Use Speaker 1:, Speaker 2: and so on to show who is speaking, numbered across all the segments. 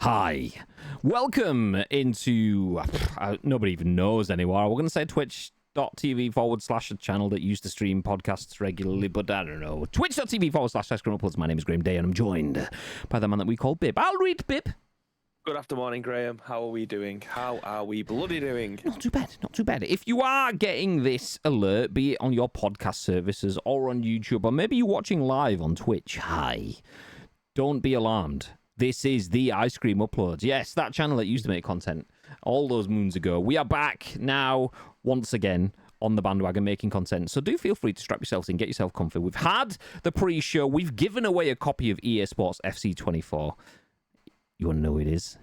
Speaker 1: Hi. Welcome into... nobody even knows anymore. We're going to say twitch.tv/ a channel that used to stream podcasts regularly, but I don't know. Twitch.tv/ My name is Graham Day, and I'm joined by the man that we call Bib. I'll read Bib.
Speaker 2: Good afternoon, Graham. How are we doing? How are we bloody doing?
Speaker 1: Not too bad, not too bad. If you are getting this alert, be it on your podcast services or on YouTube, or maybe you're watching live on Twitch, hi. Don't be alarmed. This is the Ice Cream Uploads. Yes, that channel that used to make content all those moons ago. We are back now, once again, on the bandwagon making content. So do feel free to strap yourselves in, get yourself comfy. We've had the pre-show. We've given away a copy of EA Sports FC 24. You want to know who it is?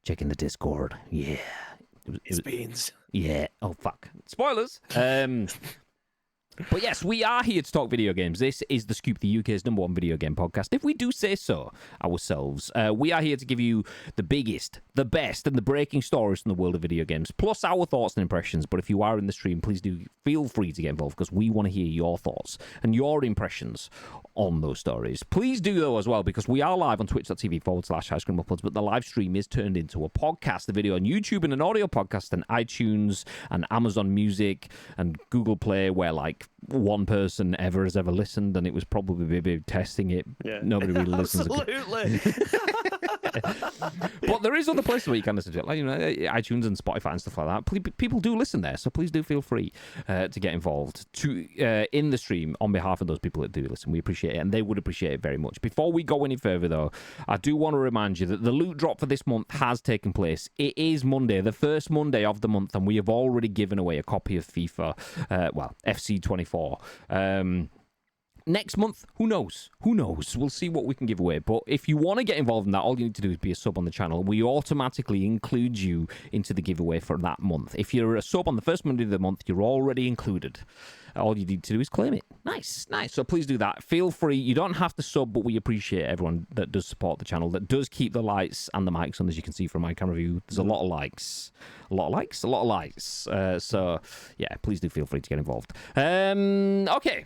Speaker 1: Check in the Discord. Yeah.
Speaker 2: It's beans.
Speaker 1: Yeah. Oh, fuck. Spoilers. But yes, we are here to talk video games. This is The Scoop, the UK's #1 video game podcast, if we do say so ourselves. We are here to give you the biggest, the best, and the breaking stories from the world of video games, plus our thoughts and impressions. But if you are in the stream, please do feel free to get involved, because we want to hear your thoughts and your impressions on those stories. Please do, though, as well, because we are live on twitch.tv/ Ice Cream Uploads, but the live stream is turned into a podcast, the video on YouTube, and an audio podcast, and iTunes, and Amazon Music, and Google Play, where, like, one person ever has ever listened, and it was probably maybe testing it.
Speaker 2: Yeah.
Speaker 1: Nobody really listens.
Speaker 2: Absolutely.
Speaker 1: But there is other places where you can listen to it, like, you know, iTunes and Spotify and stuff like that. People do listen there, so please do feel free to get involved in the stream on behalf of those people that do listen. We appreciate it, and they would appreciate it very much. Before we go any further, though, I do want to remind you that the loot drop for this month has taken place. It is Monday, the first Monday of the month, and we have already given away a copy of FIFA, FC 24. Next month, who knows? Who knows? We'll see what we can give away. But if you want to get involved in that, all you need to do is be a sub on the channel. We automatically include you into the giveaway for that month. If you're a sub on the first Monday of the month, you're already included. All you need to do is claim it. Nice, nice. So please do that. Feel free. You don't have to sub, but we appreciate everyone that does support the channel, that does keep the lights and the mics on, as you can see from my camera view. There's a lot of likes. A lot of likes? A lot of likes. So, yeah, please do feel free to get involved. Okay.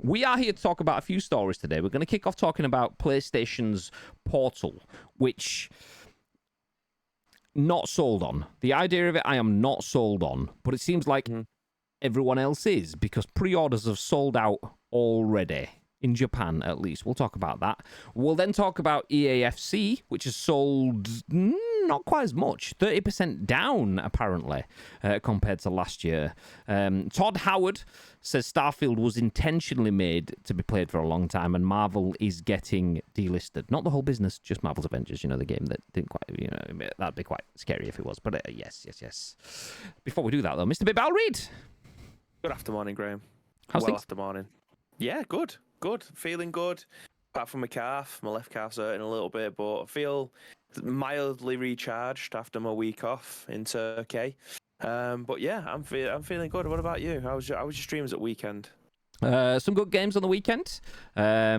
Speaker 1: We are here to talk about a few stories today. We're going to kick off talking about PlayStation's Portal, which not sold on. The idea of it, I am not sold on, but it seems like everyone else is, because pre-orders have sold out already. In Japan, at least. We'll talk about that. We'll then talk about EAFC, which has sold not quite as much. 30% down, apparently, compared to last year. Todd Howard says Starfield was intentionally made to be played for a long time, and Marvel is getting delisted. Not the whole business, just Marvel's Avengers, you know, the game that didn't quite, you know, that'd be quite scary if it was. But yes. Before we do that, though, Mr. Bib, I'll read.
Speaker 2: Good afternoon, Graham.
Speaker 1: How's things?
Speaker 2: Afternoon. Yeah, good. Feeling good. Apart from my calf, my left calf's hurting a little bit, but I feel mildly recharged after my week off in Turkey. But yeah, I'm feeling good. What about you? How was your streams at weekend?
Speaker 1: Some good games on the weekend. I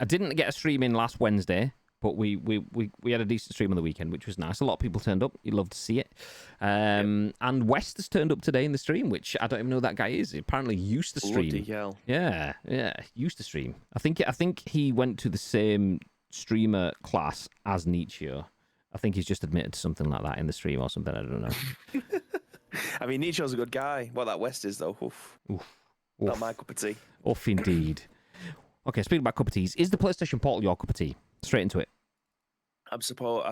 Speaker 1: didn't get a stream in last Wednesday, but we had a decent stream on the weekend, which was nice. A lot of people turned up. You love to see it. And West has turned up today in the stream, which I don't even know who that guy is. He apparently used to stream.
Speaker 2: Bloody hell.
Speaker 1: Yeah, used to stream. I think he went to the same streamer class as Nietzsche. I think he's just admitted to something like that in the stream or something. I don't know.
Speaker 2: I mean, Nietzsche's a good guy. What that West is, though. Oof. Not my cup of tea.
Speaker 1: Oof, indeed. Okay, speaking about cup of teas, is the PlayStation Portal your cup of tea? Straight into it.
Speaker 2: I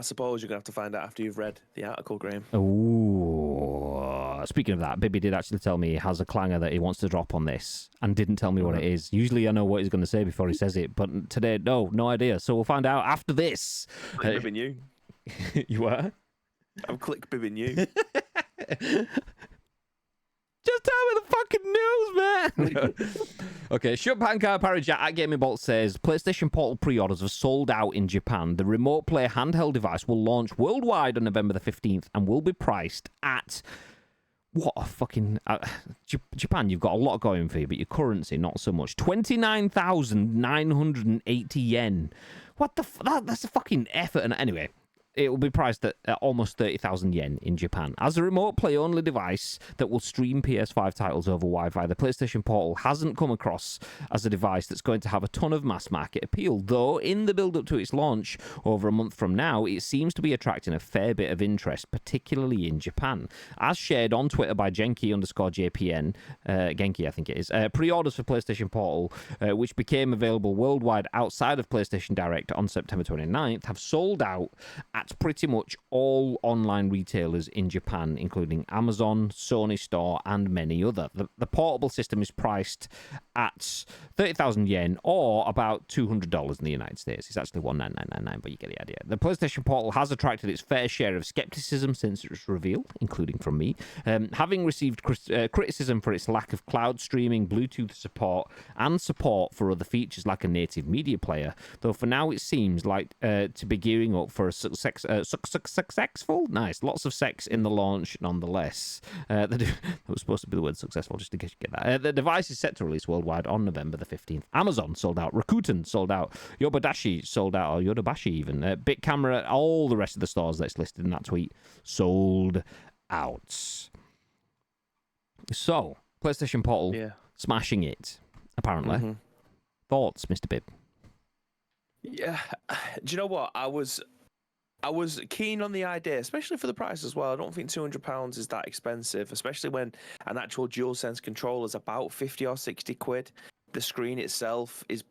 Speaker 2: suppose you're going to have to find out after you've read the article, Graham.
Speaker 1: Ooh. Speaking of that, Bibby did actually tell me he has a clanger that he wants to drop on this and didn't tell me what it is. Usually I know what he's going to say before he says it, but today, no idea. So we'll find out after this.
Speaker 2: I'm bibbing you.
Speaker 1: You are?
Speaker 2: I'm click bibbing you.
Speaker 1: Just tell me the fucking news, man. Okay, Shubhankar Parijat at Gaming Bolt says PlayStation Portal pre-orders have sold out in Japan. The remote play handheld device will launch worldwide on November the 15th and will be priced at what a fucking Japan. You've got a lot going for you, but your currency not so much. 29,980 yen. What the? That's a fucking effort. And anyway, it will be priced at almost 30,000 yen in Japan. As a remote play-only device that will stream PS5 titles over Wi-Fi, the PlayStation Portal hasn't come across as a device that's going to have a ton of mass market appeal, though in the build-up to its launch over a month from now, it seems to be attracting a fair bit of interest, particularly in Japan. As shared on Twitter by Genki_JPN, Genki I think it is, pre-orders for PlayStation Portal, which became available worldwide outside of PlayStation Direct on September 29th, have sold out at pretty much all online retailers in Japan, including Amazon, Sony Store, and many other. The portable system is priced at 30,000 yen, or about $200 in the United States. It's actually 19999, but you get the idea. The PlayStation Portal has attracted its fair share of skepticism since its reveal, including from me, having received criticism for its lack of cloud streaming, Bluetooth support, and support for other features like a native media player, though for now it seems like to be gearing up for a successful, nice, lots of sex in the launch nonetheless. That was supposed to be the word successful, just in case you get that. The device is set to release worldwide on November the 15th. Amazon sold out, Rakuten sold out, Yodobashi sold out, or Yodobashi even, Bit Camera, all the rest of the stores that's listed in that tweet sold out. So, PlayStation Portal, smashing it, apparently. Thoughts, Mr. Bibb?
Speaker 2: Yeah, do you know what? I was keen on the idea, especially for the price as well. I don't think £200 is that expensive, especially when an actual DualSense controller is about 50 or 60 quid. The screen itself is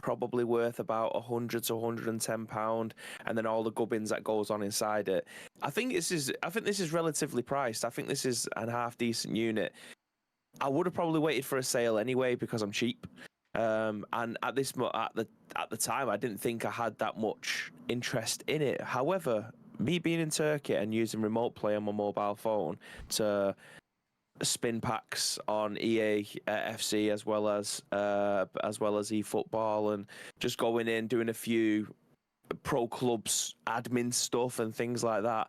Speaker 2: probably worth about £100 to £110, and then all the gubbins that goes on inside it. I think this is relatively priced. I think this is a half decent unit. I would have probably waited for a sale anyway because I'm cheap. And at the time, I didn't think I had that much interest in it. However, me being in Turkey and using remote play on my mobile phone to spin packs on EA FC as well as eFootball, and just going in doing a few pro clubs admin stuff and things like that,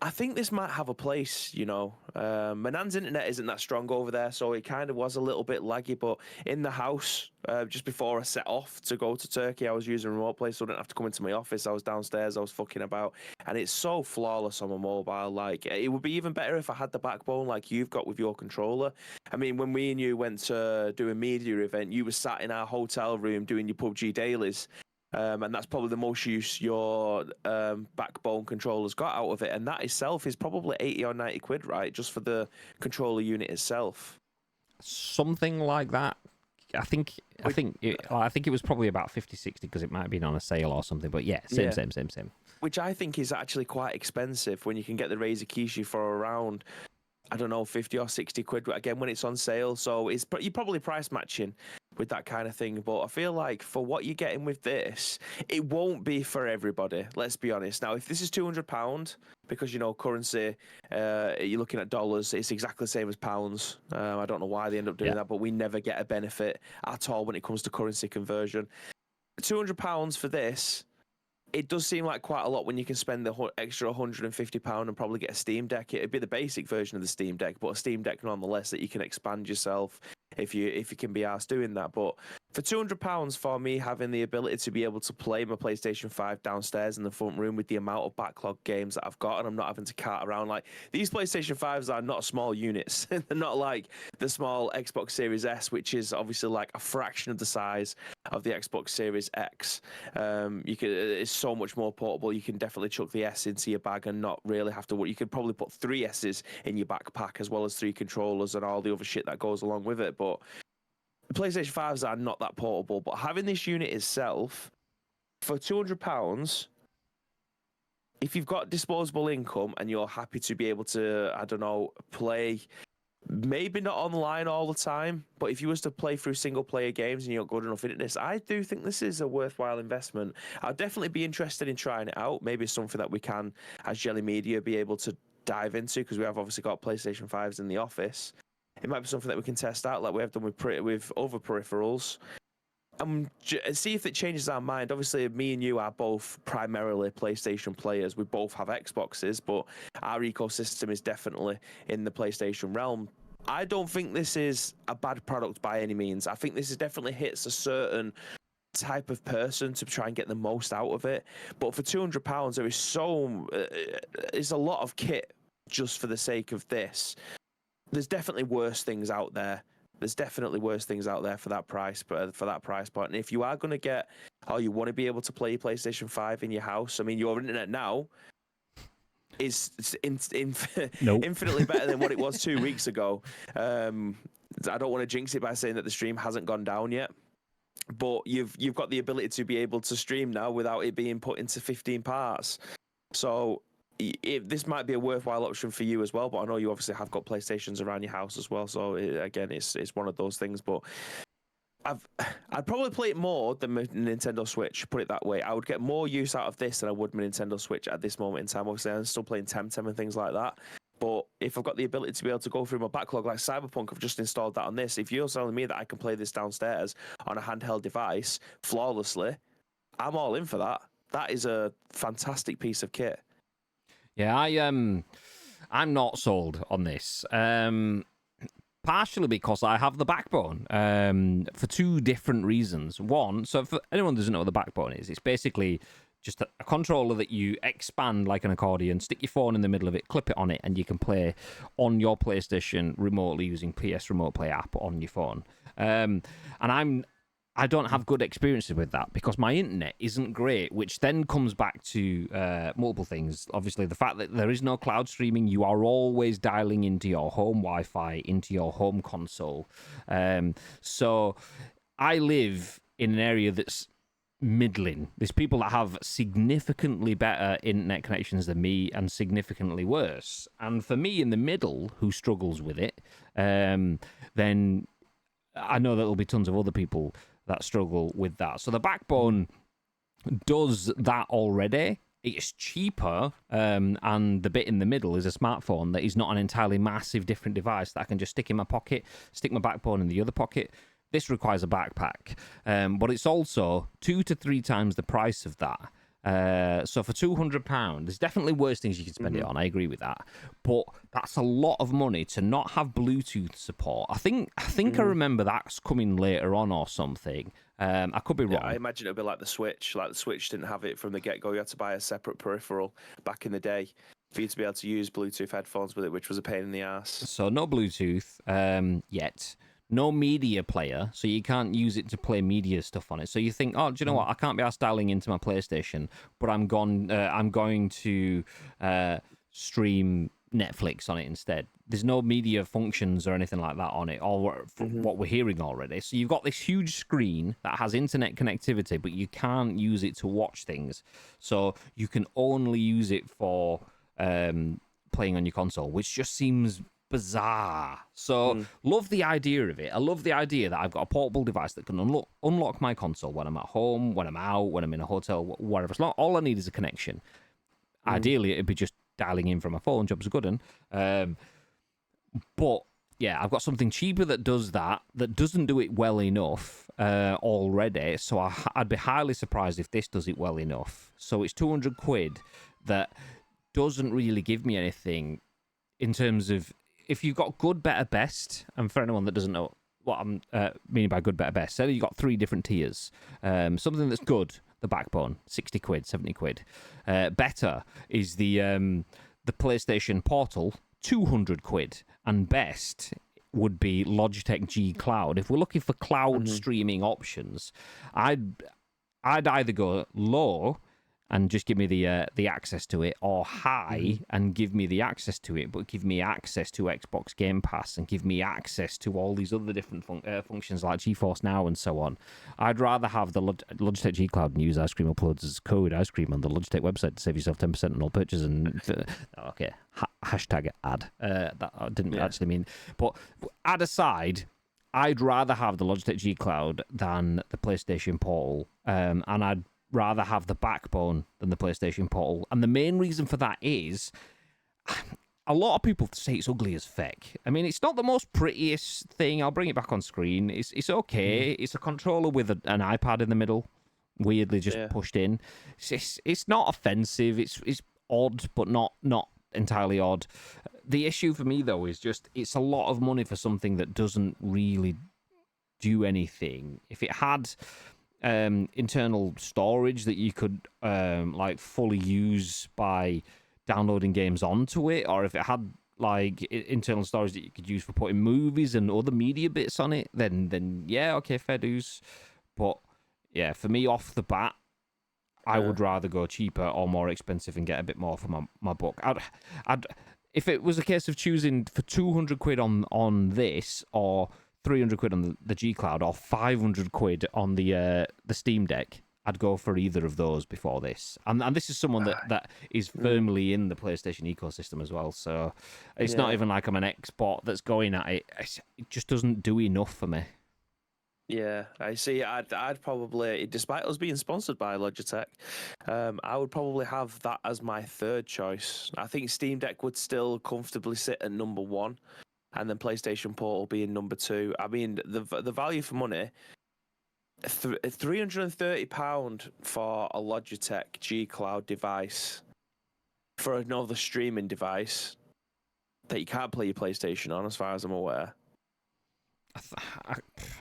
Speaker 2: I think this might have a place, you know. Manan's internet isn't that strong over there, so it kind of was a little bit laggy, but in the house, just before I set off to go to Turkey, I was using remote play, so I didn't have to come into my office. I was downstairs, I was fucking about, and it's so flawless on my mobile. Like, it would be even better if I had the backbone like you've got with your controller. I mean, when me and you went to do a media event, you were sat in our hotel room doing your PUBG dailies. And that's probably the most use your backbone controller's got out of it, and that itself is probably 80 or 90 quid, right, just for the controller unit itself.
Speaker 1: Something like that. I think it was probably about 50, 60 because it might have been on a sale or something. But yeah, same.
Speaker 2: Which I think is actually quite expensive when you can get the Razer Kishi for around, I don't know, 50 or 60 quid again when it's on sale. So you're probably price matching with that kind of thing. But I feel like for what you're getting with this, it won't be for everybody. Let's be honest. Now, if this is £200, because, you know, currency, you're looking at dollars, it's exactly the same as pounds. I don't know why they end up doing that, but we never get a benefit at all when it comes to currency conversion. £200 for this, it does seem like quite a lot when you can spend the extra £150 and probably get a Steam Deck. It'd be the basic version of the Steam Deck, but a Steam Deck nonetheless that you can expand yourself if you can be asked doing that. But for £200 for me, having the ability to be able to play my PlayStation 5 downstairs in the front room with the amount of backlog games that I've got, and I'm not having to cart around, like, these PlayStation 5s are not small units. They're not like the small Xbox Series S, which is obviously like a fraction of the size of the Xbox Series X. It's so much more portable. You can definitely chuck the S into your bag and not really have to worry. You could probably put 3 S's in your backpack as well as 3 controllers and all the other shit that goes along with it. But PlayStation 5s are not that portable, but having this unit itself for £200, if you've got disposable income and you're happy to be able to, I don't know, play, maybe not online all the time, but if you was to play through single player games and you're good enough in this, I do think this is a worthwhile investment. I'd definitely be interested in trying it out. Maybe it's something that we can, as Jelly Media, be able to dive into, because we have obviously got PlayStation 5s in the office. It might be something that we can test out like we have done with other peripherals. See if it changes our mind. Obviously, me and you are both primarily PlayStation players. We both have Xboxes, but our ecosystem is definitely in the PlayStation realm. I don't think this is a bad product by any means. I think this definitely hits a certain type of person to try and get the most out of it. But for £200, there is it's a lot of kit just for the sake of this. There's definitely worse things out there. There's definitely worse things out there for that price, but for that price point. And if you are going to get, you want to be able to play your PlayStation 5 in your house. I mean, your internet now is infinitely better than what it was 2 weeks ago. I don't want to jinx it by saying that the stream hasn't gone down yet, but you've got the ability to be able to stream now without it being put into 15 parts. So this might be a worthwhile option for you as well, but I know you obviously have got PlayStations around your house as well. So again, it's one of those things. But I'd probably play it more than my Nintendo Switch. Put it that way. I would get more use out of this than I would my Nintendo Switch at this moment in time. Obviously, I'm still playing Temtem and things like that. But if I've got the ability to be able to go through my backlog like Cyberpunk, I've just installed that on this. If you're telling me that I can play this downstairs on a handheld device flawlessly, I'm all in for that. That is a fantastic piece of kit.
Speaker 1: Yeah, I'm not sold on this. Partially because I have the Backbone for two different reasons. One, so for anyone who doesn't know what the Backbone is, it's basically just a controller that you expand like an accordion, stick your phone in the middle of it, clip it on it, and you can play on your PlayStation remotely using PS Remote Play app on your phone. And I don't have good experiences with that because my internet isn't great, which then comes back to multiple things. Obviously, the fact that there is no cloud streaming, you are always dialing into your home Wi-Fi, into your home console. So I live in an area that's middling. There's people that have significantly better internet connections than me and significantly worse. And for me in the middle, who struggles with it, then I know that there'll be tons of other people that struggle with that. So the Backbone does that already. It's cheaper, and the bit in the middle is a smartphone that is not an entirely massive different device that I can just stick in my pocket, stick my Backbone in the other pocket. This requires a backpack, but it's also 2 to 3 times the price of that. So for £200, there's definitely worse things you can spend it on. I agree with that, but that's a lot of money to not have Bluetooth support. I think I remember that's coming later on or something. I could be wrong.
Speaker 2: Yeah, I imagine it'll be like the Switch. Like the Switch didn't have it from the get-go. You had to buy a separate peripheral back in the day for you to be able to use Bluetooth headphones with it, which was a pain in the ass.
Speaker 1: So no Bluetooth yet. No media player, so you can't use it to play media stuff on it. So you think, do you know what? I can't be asked dialing into my PlayStation, but I'm going to stream Netflix on it instead. There's no media functions or anything like that on it, or what we're hearing already. So you've got this huge screen that has internet connectivity, but you can't use it to watch things. So you can only use it for playing on your console, which just seems bizarre. So love the idea of it. I love the idea that I've got a portable device that can unlock my console when I'm at home, when I'm out, when I'm in a hotel, wherever. All I need is a connection. Ideally, it'd be just dialing in from my phone. Job's a good one. But yeah, I've got something cheaper that does that doesn't do it well enough already. So I'd be highly surprised if this does it well enough. So it's £200 that doesn't really give me anything in terms of, if you've got good, better, best, and for anyone that doesn't know what I'm meaning by good, better, best, say you've got 3 different tiers. Something that's good, the Backbone, £60, £70. Better is the PlayStation Portal, £200, and best would be Logitech G Cloud. If we're looking for cloud streaming options, I'd either go low and just give me the access to it, or high and give me the access to it, but give me access to Xbox Game Pass and give me access to all these other different functions like GeForce Now and so on. I'd rather have the Logitech G Cloud and use Ice Cream uploads as code Ice Cream on the Logitech website to save yourself 10% on all purchases. And okay, hashtag ad. That I didn't actually mean. But ad aside, I'd rather have the Logitech G Cloud than the PlayStation Portal, and I'd rather have the Backbone than the PlayStation Portal. And the main reason for that is a lot of people say it's ugly as feck. I mean, it's not the most prettiest thing. I'll bring it back on screen. It's okay. It's a controller with an iPad in the middle, weirdly just pushed in. It's not offensive. It's odd, but not entirely odd. The issue for me, though, is just it's a lot of money for something that doesn't really do anything. If it had internal storage that you could like fully use by downloading games onto it, or if it had like internal storage that you could use for putting movies and other media bits on it, then yeah, okay, fair dues. But yeah, for me off the bat, I would rather go cheaper or more expensive and get a bit more for my buck. I'd if it was a case of choosing for 200 quid on this, or 300 quid on the G Cloud, or 500 quid on the Steam Deck, I'd go for either of those before this. And this is someone that is firmly in the PlayStation ecosystem as well. So it's not even like I'm an export that's going at it. It just doesn't do enough for me.
Speaker 2: Yeah, I see. I'd probably, despite us being sponsored by Logitech, I would probably have that as my third choice. I think Steam Deck would still comfortably sit at number 1, and then PlayStation Portal being number 2. I mean, the value for money, £330 for a Logitech G Cloud device for another streaming device that you can't play your PlayStation on, as far as I'm aware.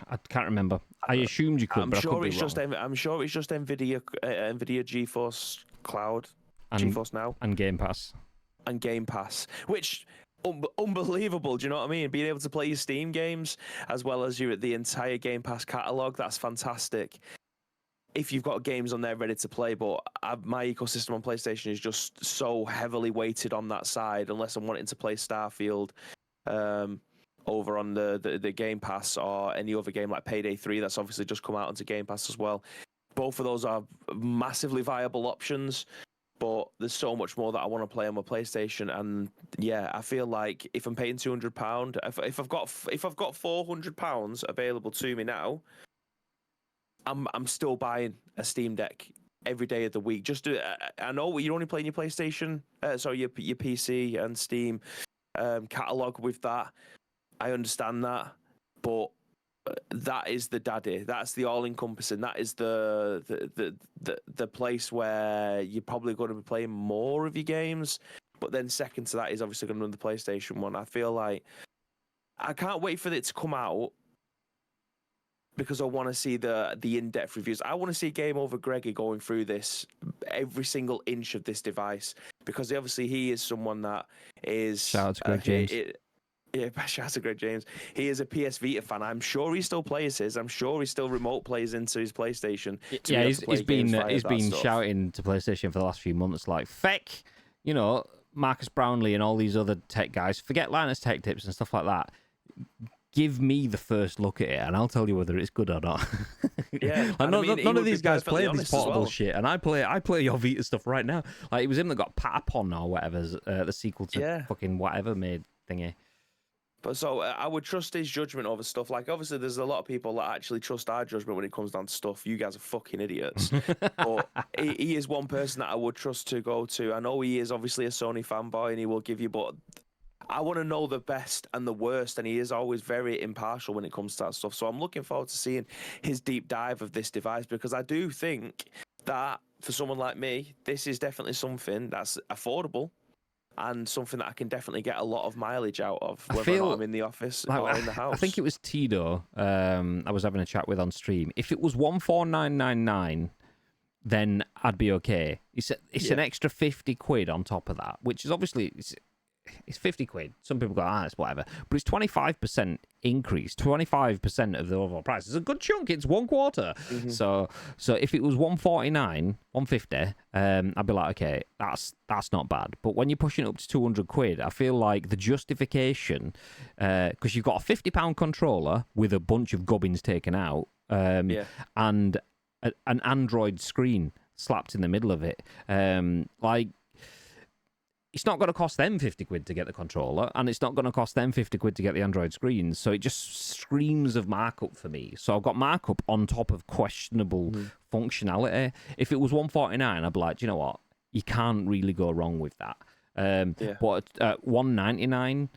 Speaker 1: I can't remember. I assumed you could,
Speaker 2: I'm
Speaker 1: but
Speaker 2: sure
Speaker 1: I could
Speaker 2: it's
Speaker 1: be
Speaker 2: just.
Speaker 1: wrong.
Speaker 2: I'm sure it's just Nvidia GeForce Cloud,
Speaker 1: And,
Speaker 2: GeForce Now,
Speaker 1: and Game Pass.
Speaker 2: and Game Pass, which unbelievable. Do you know what I mean? Being able to play your Steam games as well as the entire Game Pass catalog. That's fantastic. If you've got games on there ready to play, but my ecosystem on PlayStation is just so heavily weighted on that side. Unless I'm wanting to play Starfield. Over on the Game Pass, or any other game like Payday 3 that's obviously just come out onto Game Pass as well. Both of those are massively viable options, but there's so much more that I want to play on my PlayStation. And yeah, I feel like if I'm paying £200, if I've got £400 available to me now, I'm still buying a Steam Deck every day of the week. Just I know you're only playing your PlayStation, your PC and Steam catalog with that. I understand that, but that is the daddy. That's the all-encompassing. That is the place where you're probably going to be playing more of your games. But then second to that is obviously going to be the PlayStation one. I feel like I can't wait for it to come out, because I want to see the in-depth reviews. I want to see Game Over Greggy going through this, every single inch of this device, because obviously he is someone that is...
Speaker 1: Shout out to Greg James.
Speaker 2: Yeah, shout out to Greg James. He is a PS Vita fan. I'm sure he still plays his. I'm sure he still remote plays into his PlayStation.
Speaker 1: Yeah, he's been shouting to PlayStation for the last few months, like, feck, Marcus Brownlee and all these other tech guys. Forget Linus Tech Tips and stuff like that. Give me the first look at it, and I'll tell you whether it's good or not.
Speaker 2: Yeah,
Speaker 1: none of these guys play this portable shit, and I play your Vita stuff right now. Like, it was him that got Patapon or whatever, the sequel to fucking whatever made thingy.
Speaker 2: But so I would trust his judgment over stuff. Like, obviously, there's a lot of people that actually trust our judgment when it comes down to stuff. You guys are fucking idiots. But he is one person that I would trust to go to. I know he is obviously a Sony fanboy, and he will give you, but I want to know the best and the worst, and he is always very impartial when it comes to that stuff. So I'm looking forward to seeing his deep dive of this device, because I do think that for someone like me, this is definitely something that's affordable and something that I can definitely get a lot of mileage out of, whether or not I'm in the office or in the house.
Speaker 1: I think it was Tito I was having a chat with on stream. If it was 14999, then I'd be okay. It's an extra 50 quid on top of that, which is obviously... It's 50 quid. Some people go, it's whatever. But it's 25% increase, 25% of the overall price. It's a good chunk. It's 1/4. Mm-hmm. So if it was 149, 150, I'd be like, okay, that's not bad. But when you're pushing it up to 200 quid, I feel like the justification, because you've got a £50 controller with a bunch of gubbins taken out, and an Android screen slapped in the middle of it, it's not going to cost them 50 quid to get the controller, and it's not going to cost them 50 quid to get the Android screen. So it just screams of markup for me. So I've got markup on top of questionable functionality. If it was 149, I'd be like, do you know what? You can't really go wrong with that. But at 199,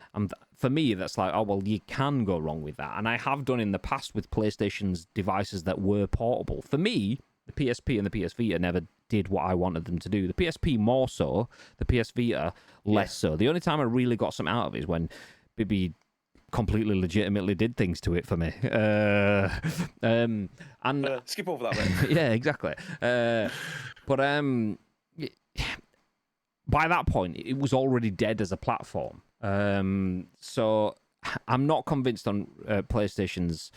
Speaker 1: for me, that's like, oh, well, you can go wrong with that. And I have done in the past with PlayStation's devices that were portable. For me, the PSP and the PS Vita never did what I wanted them to do. The PSP more so, the PS Vita less so. The only time I really got some out of it is when maybe completely legitimately did things to it for me. And
Speaker 2: skip over that bit.
Speaker 1: yeah, exactly. But by that point, it was already dead as a platform. So I'm not convinced on PlayStation's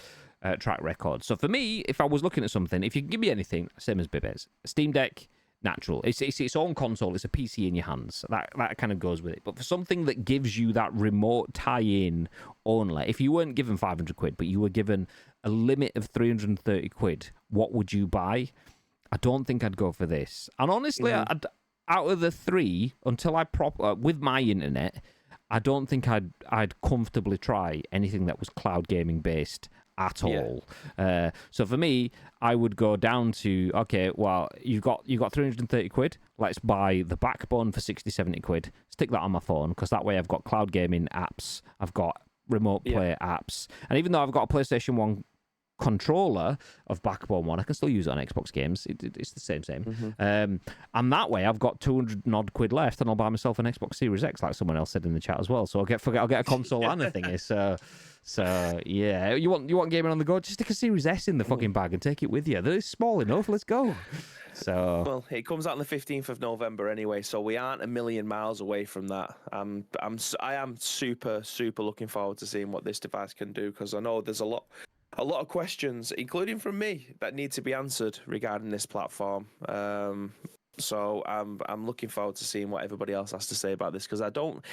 Speaker 1: track record. So for me, if I was looking at something, if you can give me anything, same as Bibes, Steam Deck, natural. It's its own console. It's a PC in your hands. That kind of goes with it. But for something that gives you that remote tie-in only, if you weren't given 500 quid, but you were given a limit of 330 quid, what would you buy? I don't think I'd go for this. And honestly, out of the three, until I with my internet, I don't think I'd comfortably try anything that was cloud gaming based at all. So for me, I would go down to, okay, well, you've got 330 quid. Let's buy the backbone for 60, 70 quid. Stick that on my phone, because that way I've got cloud gaming apps. I've got remote play apps. And even though I've got a PlayStation 1 controller of Backbone 1, I can still use it on Xbox games. It's the same. And that way I've got 200 odd quid left, and I'll buy myself an Xbox Series X, like someone else said in the chat as well. So I'll get a console and a thingy. So yeah, you want gaming on the go? Just stick a Series S in the fucking bag and take it with you. They're small enough. Let's go. So
Speaker 2: well, it comes out on the 15th of November anyway, so we aren't a million miles away from that. I am super looking forward to seeing what this device can do, because I know there's a lot of questions, including from me, that need to be answered regarding this platform. So I'm looking forward to seeing what everybody else has to say about this, because I don't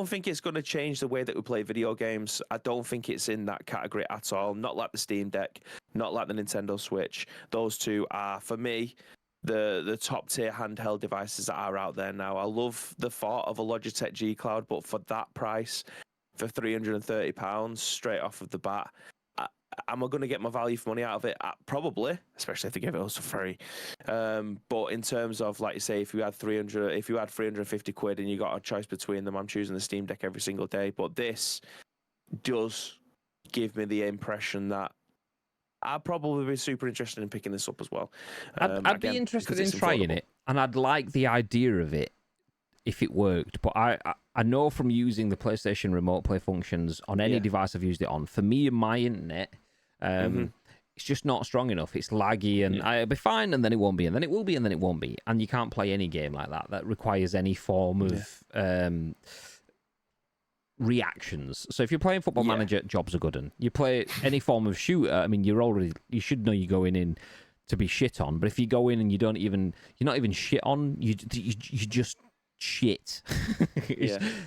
Speaker 2: think it's going to change the way that we play video games. I don't think it's in that category at all. Not like the Steam Deck, not like the Nintendo Switch. Those two are, for me, the top tier handheld devices that are out there now. I love the thought of a Logitech G Cloud, but for that price, for £330 straight off of the bat, am I going to get my value for money out of it? Probably, especially if they give it us for free. But in terms of, like you say, if you had 350 quid and you got a choice between them, I'm choosing the Steam Deck every single day. But this does give me the impression that I'd probably be super interested in picking this up as well.
Speaker 1: I'd be interested in trying it, and I'd like the idea of it if it worked. But I know from using the PlayStation Remote Play functions on any device I've used it on, for me and my internet, it's just not strong enough. It's laggy, and it'll be fine, and then it won't be, and then it will be, and then it won't be. And you can't play any game like that requires any form of reactions. So if you're playing Football Manager, jobs are good. And you play any form of shooter, I mean, you should know you're going in to be shit on. But if you go in and you're not even shit on, you just shit.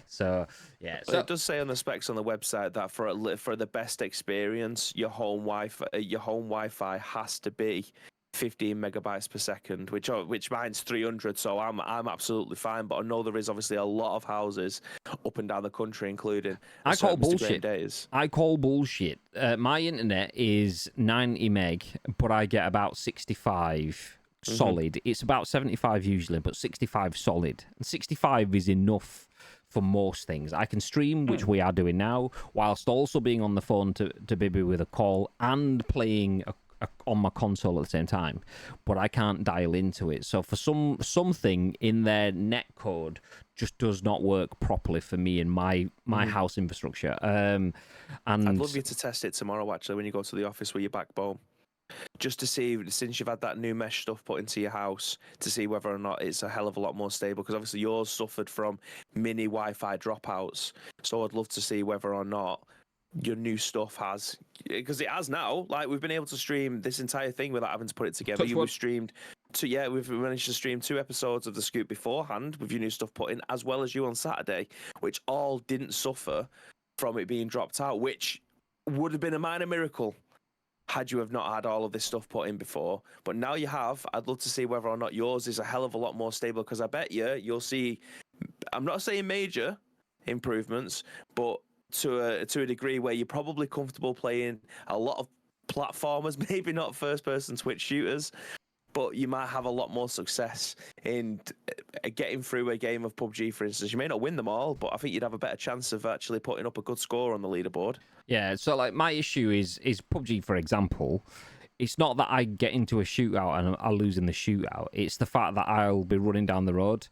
Speaker 1: So
Speaker 2: it does say on the specs on the website that for the best experience, your home Wi-Fi has to be 15 megabytes per second, which mine's 300, so I'm absolutely fine. But I know there is obviously a lot of houses up and down the country, including
Speaker 1: I call bullshit.
Speaker 2: Days.
Speaker 1: I call bullshit. My internet is 90 meg, but I get about 65 solid. It's about 75 usually, but 65 solid. And 65 is enough for most things. I can stream, which we are doing now, whilst also being on the phone to Bibi with a call and playing on my console at the same time, but I can't dial into it. So for something in their net code just does not work properly for me in my house infrastructure. And
Speaker 2: I'd love you to test it tomorrow, actually, when you go to the office with your backbone, just to see, since you've had that new mesh stuff put into your house, to see whether or not it's a hell of a lot more stable, because obviously yours suffered from mini Wi-Fi dropouts. So I'd love to see whether or not your new stuff has, because it has now. Like, we've been able to stream this entire thing without having to put it together. We've managed to stream 2 episodes of The Scoop beforehand with your new stuff put in, as well as you on Saturday, which all didn't suffer from it being dropped out, which would have been a minor miracle had you have not had all of this stuff put in before. But now you have. I'd love to see whether or not yours is a hell of a lot more stable, because I bet you'll see, I'm not saying major improvements, but to a degree where you're probably comfortable playing a lot of platformers, maybe not first-person Twitch shooters, but you might have a lot more success in getting through a game of PUBG, for instance. You may not win them all, but I think you'd have a better chance of actually putting up a good score on the leaderboard.
Speaker 1: Yeah, so like my issue is PUBG, for example. It's not that I get into a shootout and I'll lose in the shootout. It's the fact that I'll be running down the road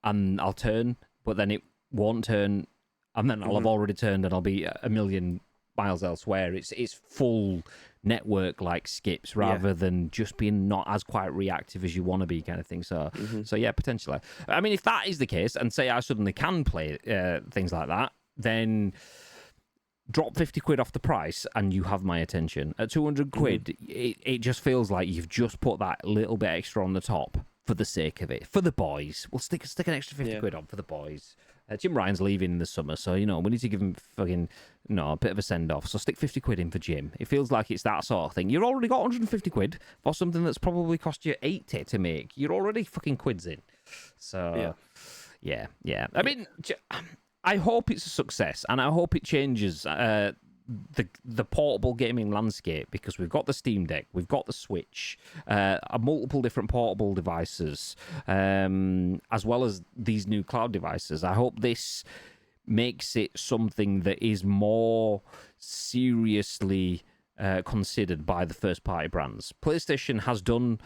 Speaker 1: and I'll turn, but then it won't turn, and then I'll have already turned and I'll be a million miles elsewhere. It's full network like skips rather than just being not as quite reactive as you want to be kind of thing. So so yeah, potentially. I mean, if that is the case, and say I suddenly can play things like that, then drop 50 quid off the price and you have my attention. At 200 quid, it just feels like you've just put that little bit extra on the top for the sake of it. For the boys. We'll stick an extra 50 quid on for the boys. Jim Ryan's leaving in the summer, so, you know, we need to give him fucking, you know, a bit of a send-off. So stick 50 quid in for Jim. It feels like it's that sort of thing. You've already got 150 quid for something that's probably cost you 80 to make. You're already fucking quids in. So, yeah. I mean, I hope it's a success, and I hope it changes the portable gaming landscape, because we've got the Steam Deck, we've got the Switch, multiple different portable devices, as well as these new cloud devices. I hope this makes it something that is more seriously considered by the first-party brands. PlayStation has done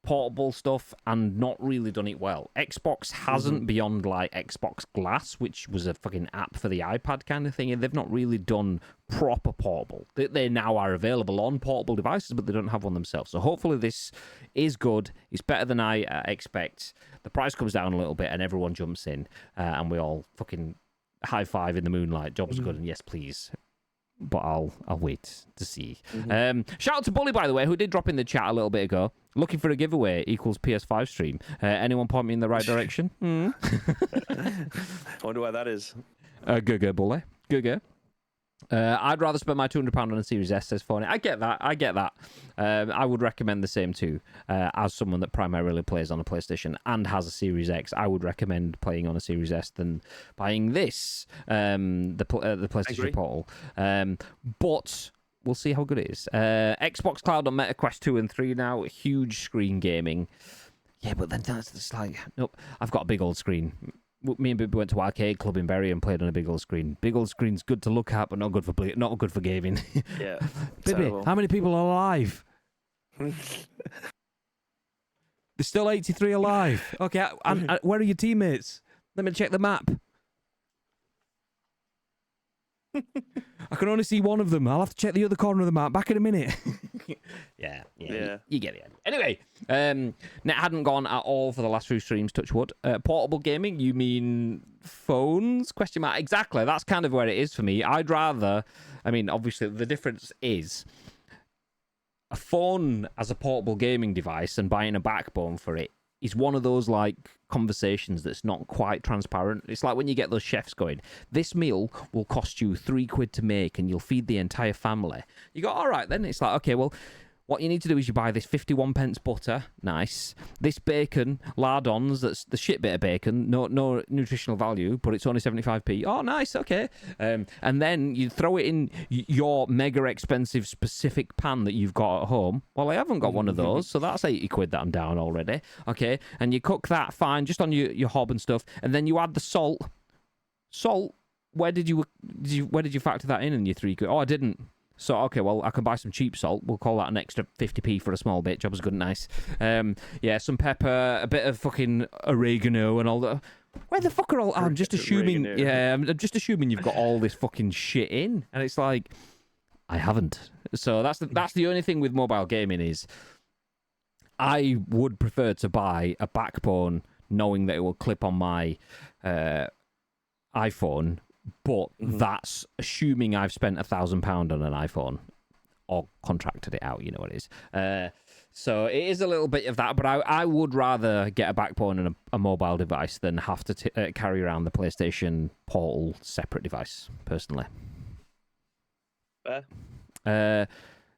Speaker 1: portable stuff and not really done it well. Xbox hasn't, beyond like Xbox Glass, which was a fucking app for the iPad kind of thing, and they've not really done proper portable. They now are available on portable devices, but they don't have one themselves. So hopefully this is good. It's better than I expect. The price comes down a little bit and everyone jumps in, and we all fucking high five in the moonlight. Job's good, and yes please. But I'll wait to see. Shout out to Bully, by the way, who did drop in the chat a little bit ago. Looking for a giveaway equals PS5 stream. Anyone point me in the right direction?
Speaker 2: I wonder why that is.
Speaker 1: Go, Bully. Go. I'd rather spend my £200 on a Series S, says Phone. I get that. I would recommend the same too. As someone that primarily plays on a PlayStation and has a Series X, I would recommend playing on a Series S than buying this, the PlayStation Portal. But we'll see how good it is. Xbox Cloud on Meta Quest 2 and 3 now. Huge screen gaming. Yeah, but then that's just like, nope, I've got a big old screen. Me and Bibby went to Arcade Club in Bury and played on a big old screen. Big old screen's good to look at, but not good for gaming.
Speaker 2: Yeah.
Speaker 1: Bibby, how many people are alive? There's still 83 alive. Okay, and where are your teammates? Let me check the map. I can only see one of them. I'll have to check the other corner of the map. Back in a minute. Yeah. You get it. Anyway, net hadn't gone at all for the last few streams, touch wood. Portable gaming, you mean phones? Question mark. Exactly. That's kind of where it is for me. I'd rather, I mean, obviously the difference is a phone as a portable gaming device and buying a backbone for it is one of those like conversations that's not quite transparent. It's like when you get those chefs going, this meal will cost you £3 to make and you'll feed the entire family. You go, all right then. It's like, okay, well, what you need to do is you buy this 51p butter, nice. This bacon, lardons, that's the shit bit of bacon, no nutritional value, but it's only 75p. Oh, nice, okay. And then you throw it in your mega expensive specific pan that you've got at home. Well, I haven't got one of those, so that's 80 quid that I'm down already. Okay, and you cook that fine, just on your hob and stuff, and then you add the salt. Salt, where did you factor that in your 3 quid? Oh, I didn't. So, okay, well, I can buy some cheap salt. We'll call that an extra 50p for a small bit. Job was good and nice. Yeah, some pepper, a bit of fucking oregano and all that. Where the fuck are all... I'm just assuming... Oregano. Yeah, I'm just assuming you've got all this fucking shit in. And it's like, I haven't. So that's the only thing with mobile gaming is I would prefer to buy a backbone knowing that it will clip on my iPhone. But that's assuming I've spent £1,000 on an iPhone or contracted it out, you know what it is. So it is a little bit of that, but I would rather get a backbone and a mobile device than have to carry around the PlayStation Portal separate device, personally.
Speaker 2: Fair.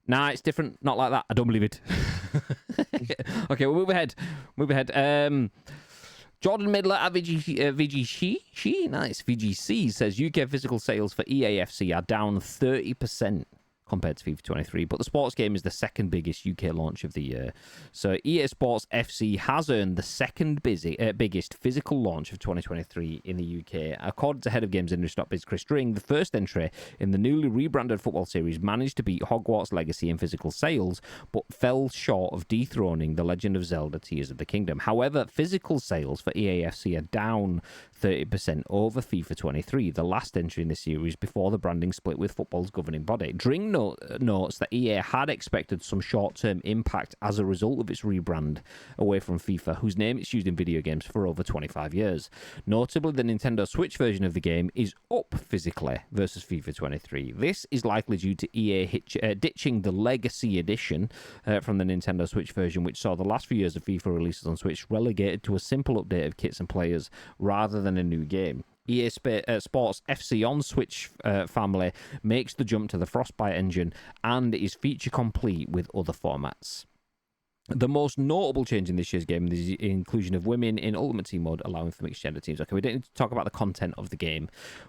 Speaker 1: Nah, it's different. Not like that. I don't believe it. Okay, we'll move ahead. Jordan Midler at VGC, nice. VGC says UK physical sales for EAFC are down 30%. compared to FIFA 23. But the sports game is the second biggest UK launch of the year. So EA Sports FC has earned the second biggest physical launch of 2023 in the UK. According to head of games industry biz Chris String, the first entry in the newly rebranded football series managed to beat Hogwarts Legacy in physical sales, but fell short of dethroning The Legend of Zelda Tears of the Kingdom. However, physical sales for EAFC are down 30% over FIFA 23, the last entry in the series before the branding split with football's governing body. Dring notes that EA had expected some short-term impact as a result of its rebrand away from FIFA, whose name it's used in video games for over 25 years. Notably, the Nintendo Switch version of the game is up physically versus FIFA 23. This is likely due to EA ditching the Legacy Edition from the Nintendo Switch version, which saw the last few years of FIFA releases on Switch relegated to a simple update of kits and players rather than a new game. EA Sports FC on Switch family makes the jump to the Frostbite engine and is feature complete with other formats. The most notable change in this year's game is the inclusion of women in Ultimate Team mode, allowing for mixed gender teams. Okay, we don't need to talk about the content of the game,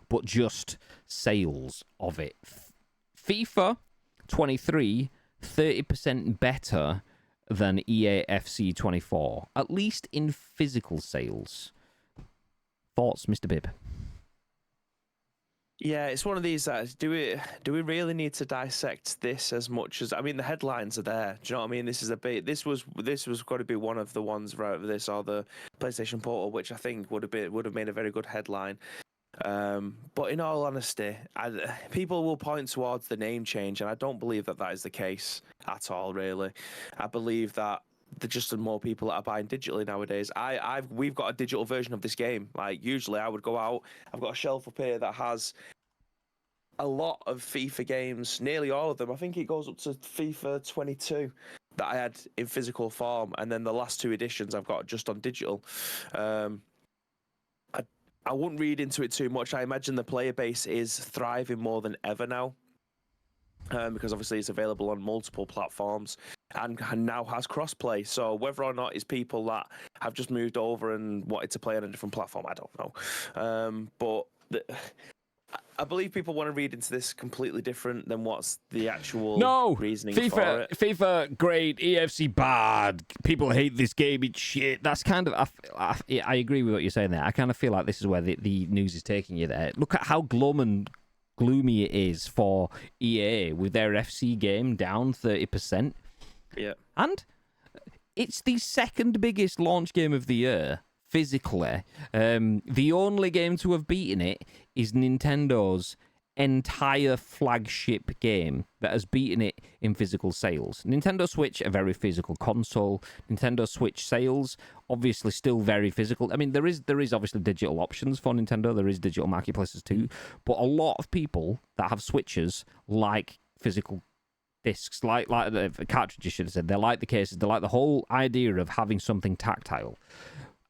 Speaker 1: but just sales of it. FIFA 23, 30% better than EA FC 24, at least in physical sales. Thoughts, Mr. Bibb?
Speaker 2: Yeah, it's one of these that do we really need to dissect this as much as, I mean, the headlines are there. Do you know what I mean? This is this was got to be one of the ones right over this, or the PlayStation Portal, which I think would have made a very good headline. But in all honesty, people will point towards the name change, and I don't believe that is the case at all. Really, I believe that there's just more people that are buying digitally nowadays. We've got a digital version of this game. Like, usually I would go out, I've got a shelf up here that has a lot of FIFA games, nearly all of them. I think it goes up to FIFA 22 that I had in physical form, and then the last two editions I've got just on digital. I wouldn't read into it too much. I imagine the player base is thriving more than ever now. Because obviously it's available on multiple platforms and now has crossplay. So whether or not it's people that have just moved over and wanted to play on a different platform, I don't know. I believe people want to read into this completely different than what's the actual reasoning for it.
Speaker 1: FIFA, great. EFC, bad. People hate this game. It's shit. That's kind of... I agree with what you're saying there. I kind of feel like this is where the news is taking you there. Look at how gloomy it is for EA with their FC game down 30%.
Speaker 2: Yeah.
Speaker 1: And it's the second biggest launch game of the year, physically. The only game to have beaten it is Nintendo's entire flagship game that has beaten it in physical sales. Nintendo Switch, a very physical console. Nintendo Switch sales, obviously still very physical. I mean, there is obviously digital options for Nintendo. There is digital marketplaces too. But a lot of people that have Switches like physical discs, like the cartridges, should have said. They like the cases. They like the whole idea of having something tactile.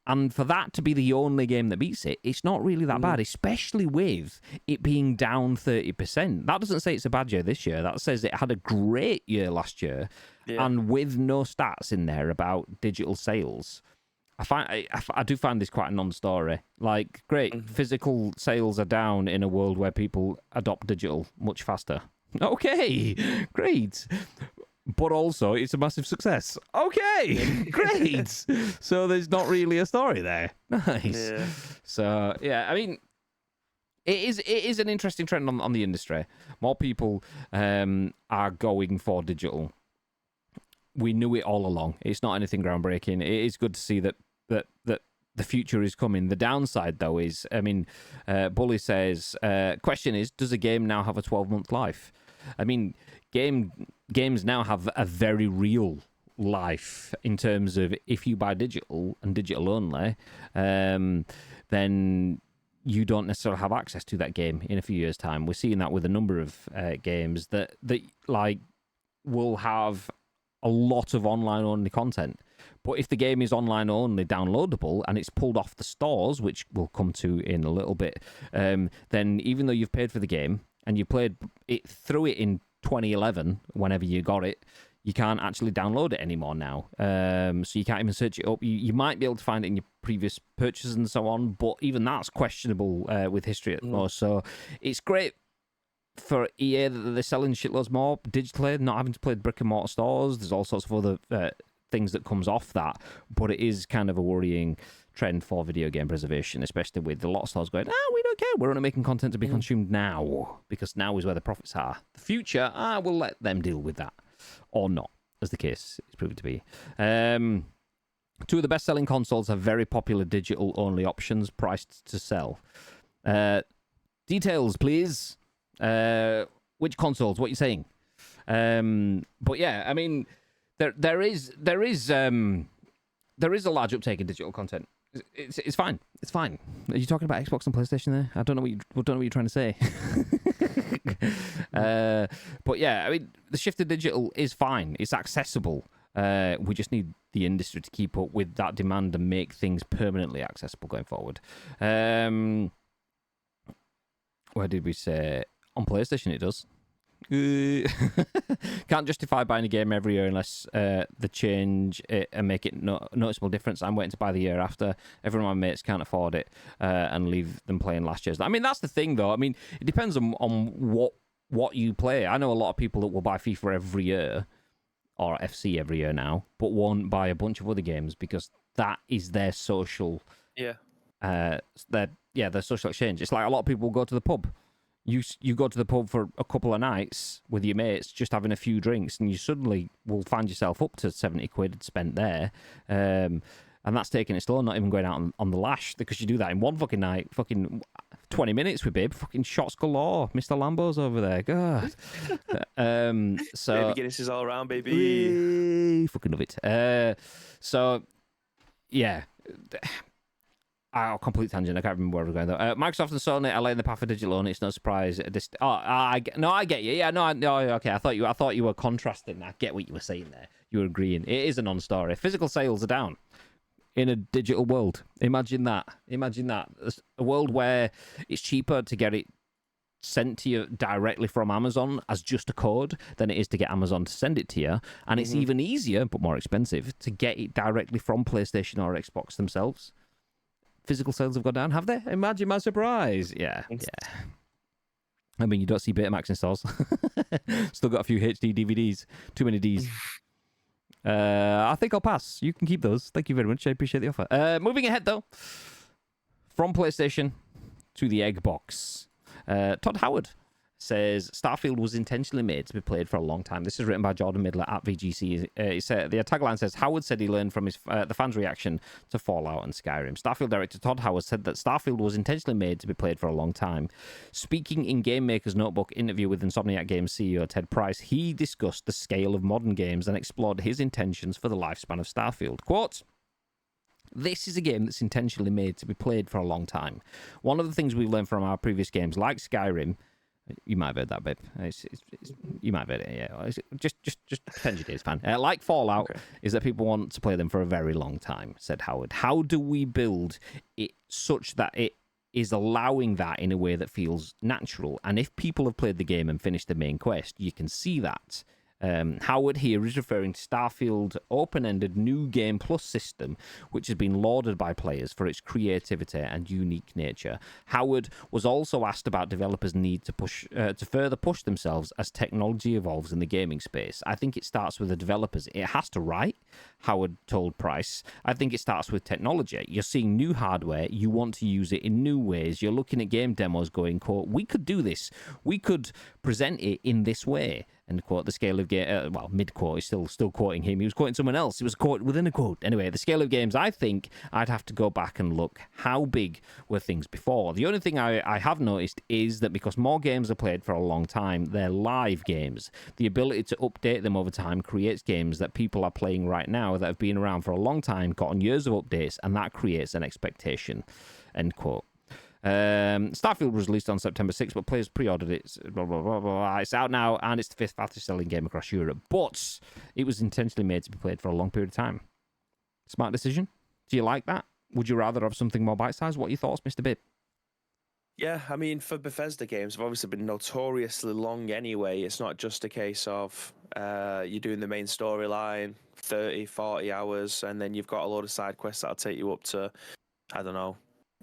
Speaker 1: And for that to be the only game that beats it, it's not really that bad, especially with it being down 30%. That doesn't say it's a bad year this year. That says it had a great year last year, and with no stats in there about digital sales. I do find this quite a non-story. Like, great, physical sales are down in a world where people adopt digital much faster. Okay, great. But also, it's a massive success. Okay, great. So there's not really a story there. Nice. Yeah. So, yeah, I mean, it is an interesting trend on the industry. More people are going for digital. We knew it all along. It's not anything groundbreaking. It is good to see that the future is coming. The downside, though, is, I mean, Bully says, question is, does a game now have a 12-month life? I mean, games now have a very real life in terms of if you buy digital and digital only, then you don't necessarily have access to that game in a few years' time. We're seeing that with a number of games that like will have a lot of online-only content. But if the game is online-only downloadable and it's pulled off the stores, which we'll come to in a little bit, then even though you've paid for the game and you played it through it in 2011, whenever you got it, you can't actually download it anymore now. So you can't even search it up. You might be able to find it in your previous purchases and so on, but even that's questionable with history at most. So it's great for EA that they're selling shitloads more digitally, not having to play brick and mortar stores. There's all sorts of other things that comes off that, but it is kind of a worrying trend for video game preservation, especially with a lot of stores going, we don't care, we're only making content to be consumed now, because now is where the profits are. The future, we'll let them deal with that, or not, as the case is proven to be. Two of the best-selling consoles have very popular digital-only options priced to sell. Details, please. Which consoles? What are you saying? But yeah, I mean, there is a large uptake in digital content. It's fine. It's fine. Are you talking about Xbox and PlayStation there? I don't know what you're trying to say. But yeah, I mean, the shift to digital is fine. It's accessible. We just need the industry to keep up with that demand and make things permanently accessible going forward. Where did we say? On PlayStation, it does. Can't justify buying a game every year unless they change it and make it noticeable difference. I'm waiting to buy the year after. Everyone of my mates can't afford it and leave them playing last year's. I mean, that's the thing, though. I mean, it depends on what you play. I know a lot of people that will buy FIFA every year or FC every year now, but won't buy a bunch of other games because that is their social. Their social exchange. It's like a lot of people go to the pub. You go to the pub for a couple of nights with your mates, just having a few drinks, and you suddenly will find yourself up to 70 quid spent there. And that's taking it slow, not even going out on the lash, because you do that in one fucking night, fucking 20 minutes with babe, fucking shots galore. Mr. Lambo's over there. God. So
Speaker 2: Baby Guinness is all around, baby.
Speaker 1: Fucking love it. So, yeah. Complete tangent. I can't remember where we're going though. Microsoft and Sony are laying the path for digital only. It's no surprise. I get you. Yeah, okay. I thought you were contrasting. I get what you were saying there. You were agreeing. It is a non-story. Physical sales are down in a digital world. Imagine that. A world where it's cheaper to get it sent to you directly from Amazon as just a code than it is to get Amazon to send it to you, and it's even easier but more expensive to get it directly from PlayStation or Xbox themselves. Physical sales have gone down, have they? Imagine my surprise. Yeah. I mean, you don't see Betamax in stores. Still got a few HD DVDs. Too many Ds. I think I'll pass. You can keep those. Thank you very much. I appreciate the offer. Moving ahead, though. From PlayStation to the egg box. Todd Howard says Starfield was intentionally made to be played for a long time. This is written by Jordan Midler at VGC. He said, the tagline says, Howard said he learned from the fans' reaction to Fallout and Skyrim. Starfield director Todd Howard said that Starfield was intentionally made to be played for a long time. Speaking in Game Maker's Notebook interview with Insomniac Games CEO Ted Price, he discussed the scale of modern games and explored his intentions for the lifespan of Starfield. Quote, this is a game that's intentionally made to be played for a long time. One of the things we've learned from our previous games, like Skyrim, you might have heard that, babe. You might have heard it, yeah. Just pretend you did, it's fine. Like Fallout, is that people want to play them for a very long time, said Howard. How do we build it such that it is allowing that in a way that feels natural? And if people have played the game and finished the main quest, you can see that. Howard here is referring to Starfield open-ended New Game Plus system, which has been lauded by players for its creativity and unique nature. Howard was also asked about developers' need to further push themselves as technology evolves in the gaming space. I think it starts with the developers. It has to write, Howard told Price. I think it starts with technology. You're seeing new hardware. You want to use it in new ways. You're looking at game demos going, quote, we could do this. We could present it in this way. End quote. The scale of game, mid quote. He's still quoting him. He was quoting someone else. It was a quote within a quote. Anyway, the scale of games. I think I'd have to go back and look how big were things before. The only thing I have noticed is that because more games are played for a long time, they're live games. The ability to update them over time creates games that people are playing right now that have been around for a long time, gotten years of updates, and that creates an expectation. End quote. Starfield was released on September 6th, but players pre-ordered it. Blah, blah, blah, blah. It's out now, and it's the fifth fastest-selling game across Europe. But it was intentionally made to be played for a long period of time. Smart decision. Do you like that? Would you rather have something more bite-sized? What are your thoughts, Mr. Bibb?
Speaker 2: Yeah, I mean, for Bethesda games, have obviously been notoriously long anyway. It's not just a case of you're doing the main storyline, 30, 40 hours, and then you've got a load of side quests that'll take you up to, I don't know,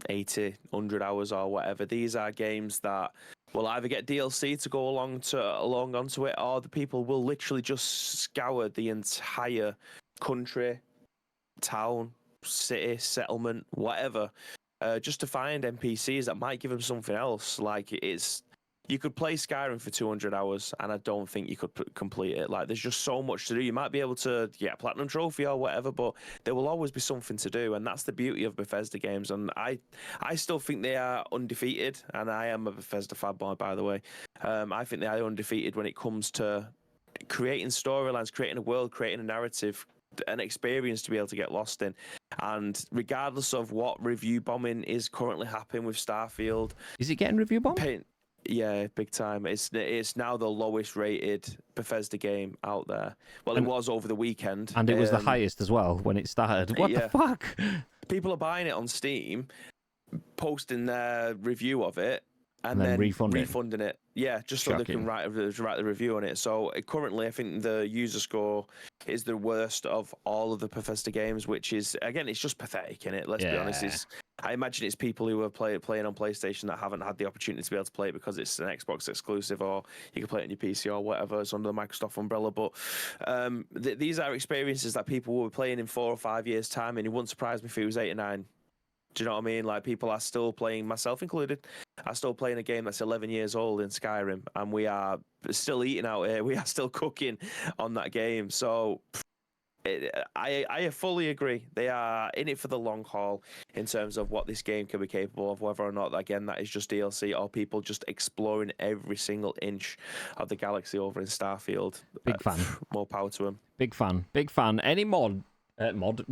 Speaker 2: 80, 100 hours or whatever. These are games that will either get DLC to go along onto it, or the people will literally just scour the entire country, town, city, settlement, whatever, just to find NPCs that might give them something else. Like you could play Skyrim for 200 hours, and I don't think you could complete it. Like, there's just so much to do. You might be able to get a platinum trophy or whatever, but there will always be something to do, and that's the beauty of Bethesda games. And I still think they are undefeated, and I am a Bethesda fanboy, by the way. I think they are undefeated when it comes to creating storylines, creating a world, creating a narrative, an experience to be able to get lost in. And regardless of what review bombing is currently happening with Starfield,
Speaker 1: is it getting review bombed?
Speaker 2: Yeah, big time. It's now the lowest rated Bethesda game out there. Well, it was over the weekend.
Speaker 1: And it was the highest as well when it started. What the fuck?
Speaker 2: People are buying it on Steam, posting their review of it, and then refunding it. Yeah, just so they can write the review on it. So currently, I think the user score is the worst of all of the Bethesda games, which is, again, it's just pathetic, innit? Let's be honest. I imagine it's people who are playing on PlayStation that haven't had the opportunity to be able to play it because it's an Xbox exclusive, or you can play it on your PC or whatever. It's under the Microsoft umbrella. But these are experiences that people will be playing in 4 or 5 years' time, and it wouldn't surprise me if it was 8 or 9. Do you know what I mean? Like, people are still playing, myself included, are still playing a game that's 11 years old in Skyrim, and we are still eating out here. We are still cooking on that game. So I fully agree. They are in it for the long haul in terms of what this game can be capable of, whether or not, again, that is just DLC or people just exploring every single inch of the galaxy over in Starfield.
Speaker 1: Big fan.
Speaker 2: More power to them.
Speaker 1: Big fan. Any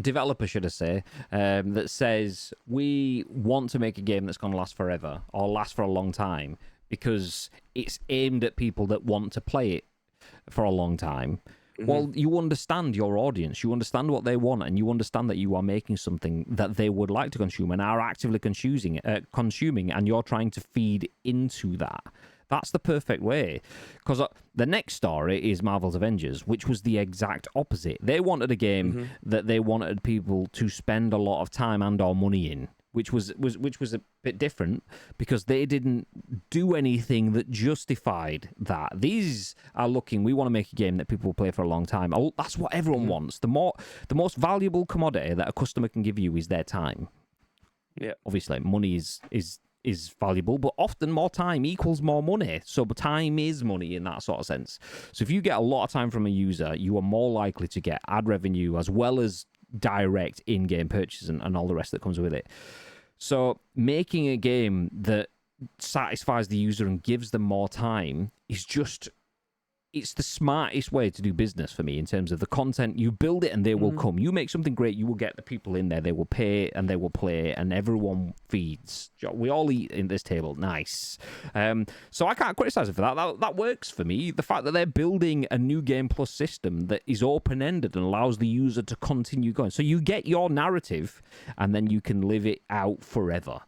Speaker 1: developer, should I say, that says we want to make a game that's going to last forever or last for a long time because it's aimed at people that want to play it for a long time. Well, you understand your audience, you understand what they want, and you understand that you are making something that they would like to consume and are actively consuming, and you're trying to feed into that. That's the perfect way. Because the next story is Marvel's Avengers, which was the exact opposite. They wanted a game that they wanted people to spend a lot of time and or money in, which was a bit different because they didn't do anything that justified that. These are looking, we want to make a game that people will play for a long time. That's what everyone wants. The most valuable commodity that a customer can give you is their time.
Speaker 2: Yeah.
Speaker 1: Obviously, money is valuable, but often more time equals more money. So time is money in that sort of sense. So if you get a lot of time from a user, you are more likely to get ad revenue as well as direct in-game purchases and all the rest that comes with it. So making a game that satisfies the user and gives them more time is just, it's the smartest way to do business for me in terms of the content. You build it and they will come. You make something great, you will get the people in there, they will pay and they will play, and everyone feeds. We all eat in this table. Nice. So I can't criticize it for that. That works for me. The fact that they're building a new game plus system that is open-ended and allows the user to continue going. So you get your narrative and then you can live it out forever.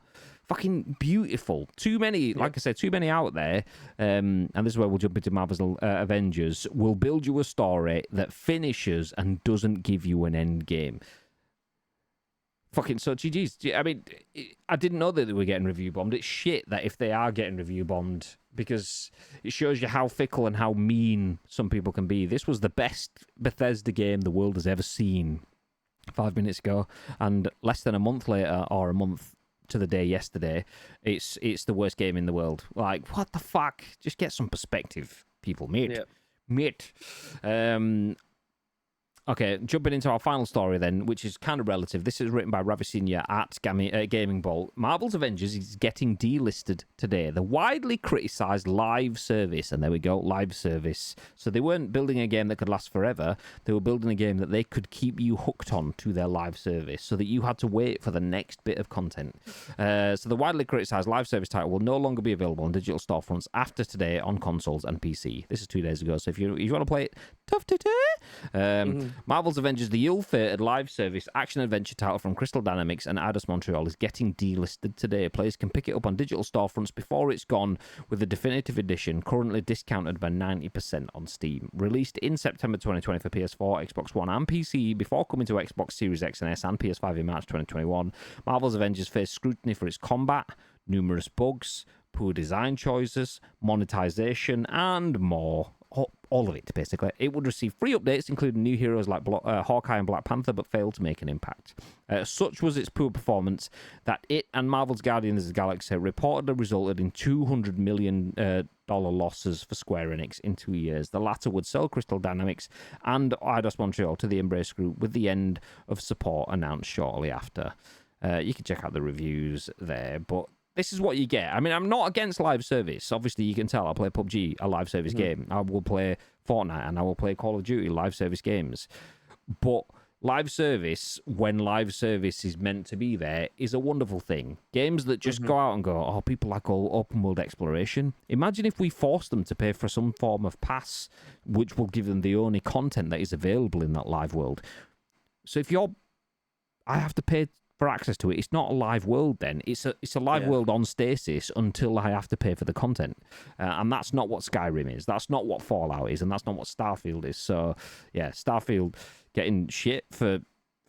Speaker 1: Fucking beautiful. Too many, like I said, too many out there. And this is where we'll jump into Marvel's Avengers. Will build you a story that finishes and doesn't give you an end game. Fucking so GG's. I mean, I didn't know that they were getting review bombed. It's shit that if they are getting review bombed, because it shows you how fickle and how mean some people can be. This was the best Bethesda game the world has ever seen 5 minutes ago, and less than a month later, or a month to the day yesterday, it's the worst game in the world. Like, what the fuck? Just get some perspective, people. Mate. Okay, jumping into our final story then, which is kind of relative. This is written by Ravi Sinha at Gaming Bolt. Marvel's Avengers is getting delisted today. The widely criticised live service, and there we go, live service. So they weren't building a game that could last forever. They were building a game that they could keep you hooked on to their live service so that you had to wait for the next bit of content. So the widely criticised live service title will no longer be available on digital storefronts after today on consoles and PC. This is 2 days ago, so if you want to play it, tough today. Marvel's Avengers, the ill-fated live service action-adventure title from Crystal Dynamics and Eidos Montreal, is getting delisted today. Players can pick it up on digital storefronts before it's gone, with the definitive edition currently discounted by 90% on Steam. Released in September 2020 for PS4, Xbox One and PC, before coming to Xbox Series X and S and PS5 in March 2021, Marvel's Avengers faced scrutiny for its combat, numerous bugs, poor design choices, monetization, and more. All of it, basically. It would receive free updates, including new heroes like Hawkeye and Black Panther, but failed to make an impact. Such was its poor performance that it and Marvel's Guardians of the Galaxy reportedly resulted in $200 million losses for Square Enix in 2 years. The latter would sell Crystal Dynamics and Eidos Montreal to the Embrace Group, with the end of support announced shortly after. You can check out the reviews there, but this is what you get. I mean, I'm not against live service. Obviously, you can tell I play PUBG, a live service game. I will play Fortnite and I will play Call of Duty, live service games. But live service, when live service is meant to be there, is a wonderful thing. Games that just go out and go, oh, people like all open world exploration. Imagine if we forced them to pay for some form of pass, which will give them the only content that is available in that live world. So if I have to pay for access to it, it's not a live world then. It's a live world on stasis until I have to pay for the content. And that's not what Skyrim is. That's not what Fallout is. And that's not what Starfield is. So, yeah, Starfield getting shit for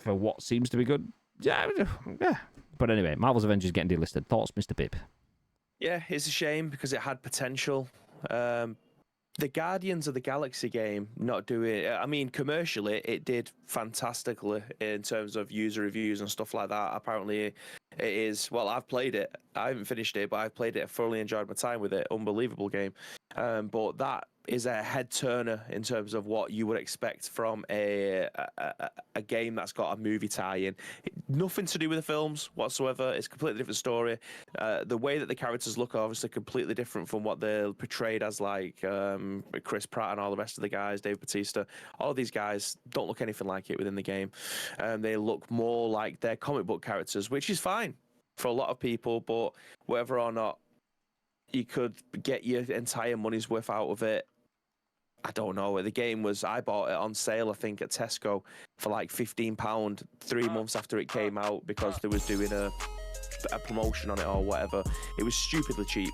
Speaker 1: what seems to be good. Yeah. But anyway, Marvel's Avengers getting delisted. Thoughts, Mr. Pip?
Speaker 2: Yeah, it's a shame because it had potential. The Guardians of the Galaxy game not doing. I mean, commercially, it did fantastically in terms of user reviews and stuff like that. Apparently, it is. Well, I've played it. I haven't finished it, but I've played it. I thoroughly enjoyed my time with it. Unbelievable game. But that is a head turner in terms of what you would expect from a game that's got a movie tie-in. Nothing to do with the films whatsoever. It's a completely different story. The way that the characters look are obviously completely different from what they're portrayed as, like Chris Pratt and all the rest of the guys, Dave Bautista. All of these guys don't look anything like it within the game. They look more like their comic book characters, which is fine for a lot of people, but whether or not you could get your entire money's worth out of it, I don't know. The game was, I bought it on sale, I think, at Tesco for like £15 3 months after it came out because they was doing a promotion on it or whatever. It was stupidly cheap.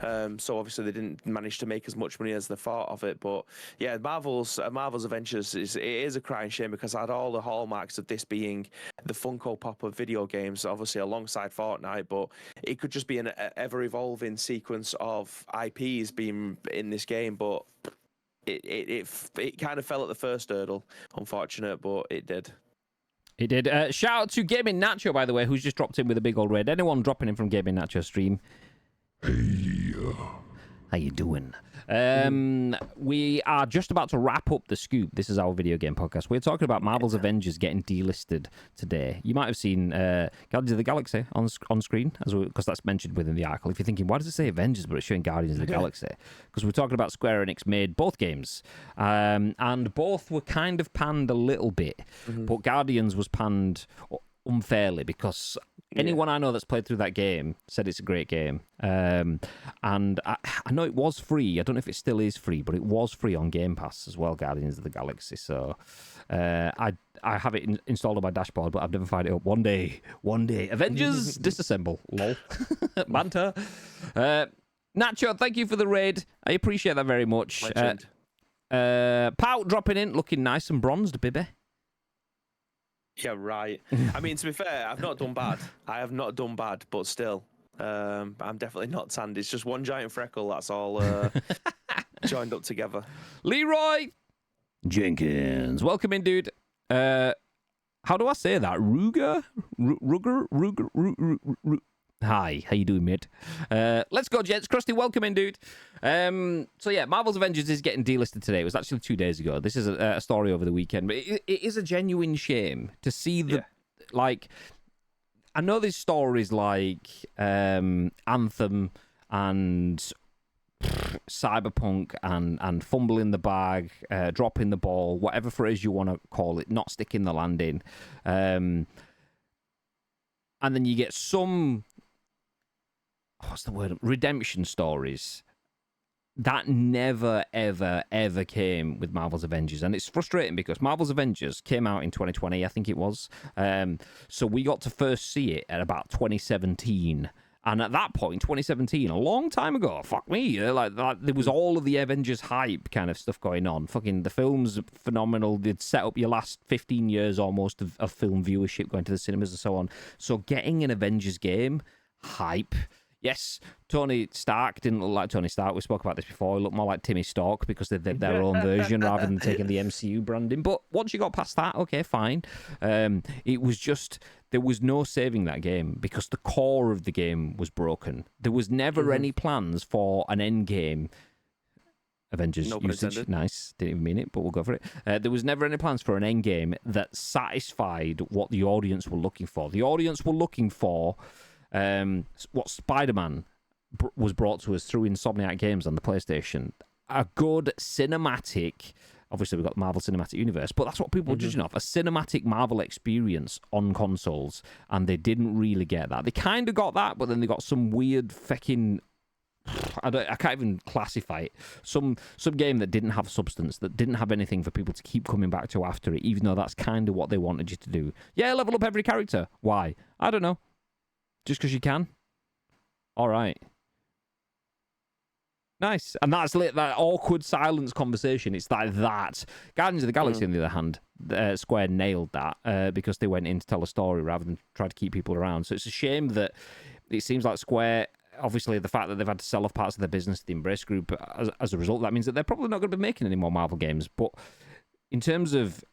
Speaker 2: So obviously they didn't manage to make as much money as they thought of it. But yeah, Marvel's Avengers is a crying shame because I had all the hallmarks of this being the Funko Pop of video games, obviously alongside Fortnite, but it could just be an ever-evolving sequence of IPs being in this game, but it kind of fell at the first hurdle. Unfortunate, but it did.
Speaker 1: It did. Shout out to Gaming Nacho, by the way, who's just dropped in with a big old raid. Anyone dropping in from Gaming Nacho stream? Hey, how you doing? We are just about to wrap up the scoop. This is our video game podcast. We're talking about Marvel's Avengers getting delisted today. You might have seen Guardians of the Galaxy on screen, because that's mentioned within the article. If you're thinking, why does it say Avengers, but it's showing Guardians of the Galaxy? Because we're talking about Square Enix made both games, and both were kind of panned a little bit, but Guardians was panned unfairly because anyone I know that's played through that game said it's a great game. And I know it was free. I don't know if it still is free, but it was free on Game Pass as well, Guardians of the Galaxy. So I have it installed on my dashboard, but I've never fired it up. One day. Avengers disassemble. Lol. Banter. Nacho, thank you for the raid. I appreciate that very much. Pout dropping in, looking nice and bronzed, baby.
Speaker 2: Yeah, right. I mean, to be fair, I've not done bad. I have not done bad, but still, I'm definitely not tanned. It's just one giant freckle. That's all joined up together. Leroy
Speaker 1: Jenkins, welcome in, dude. How do I say that? Ruger. Hi, how you doing, mate? Let's go, Jets. Krusty, welcome in, dude. So yeah, Marvel's Avengers is getting delisted today. It was actually 2 days ago. This is a story over the weekend, but it is a genuine shame to see the like. I know there's stories like Anthem and Cyberpunk and fumbling the bag, dropping the ball, whatever phrase you want to call it, not sticking the landing, and then you get some. What's the word? Redemption stories that never, ever, ever came with Marvel's Avengers. And it's frustrating because Marvel's Avengers came out in 2020, I think it was. So we got to first see it at about 2017. And at that point, 2017, a long time ago, fuck me, like there was all of the Avengers hype kind of stuff going on. Fucking the film's phenomenal. They'd set up your last 15 years almost of film viewership going to the cinemas and so on. So getting an Avengers game, hype. Yes, Tony Stark didn't look like Tony Stark. We spoke about this before. He looked more like Timmy Stark because they did their own version rather than taking the MCU branding. But once you got past that, okay, fine. It was just, there was no saving that game because the core of the game was broken. There was never any plans for an end game. Avengers usage, nice. Didn't even mean it, but we'll go for it. There was never any plans for an end game that satisfied what the audience were looking for. The audience were looking for what Spider-Man was brought to us through Insomniac Games on the PlayStation. A good cinematic, obviously we've got the Marvel Cinematic Universe, but that's what people were judging off, a cinematic Marvel experience on consoles, and they didn't really get that. They kind of got that, but then they got some weird fucking, I can't even classify it. Some game that didn't have substance, that didn't have anything for people to keep coming back to after it, even though that's kind of what they wanted you to do. Yeah, level up every character. Why? I don't know. Just because you can? All right. Nice. And that's that awkward silence conversation. It's like that. Guardians of the Galaxy, on the other hand, Square nailed that because they went in to tell a story rather than try to keep people around. So it's a shame that it seems like Square, obviously the fact that they've had to sell off parts of their business to the Embrace Group, as a result, that means that they're probably not going to be making any more Marvel games. But in terms of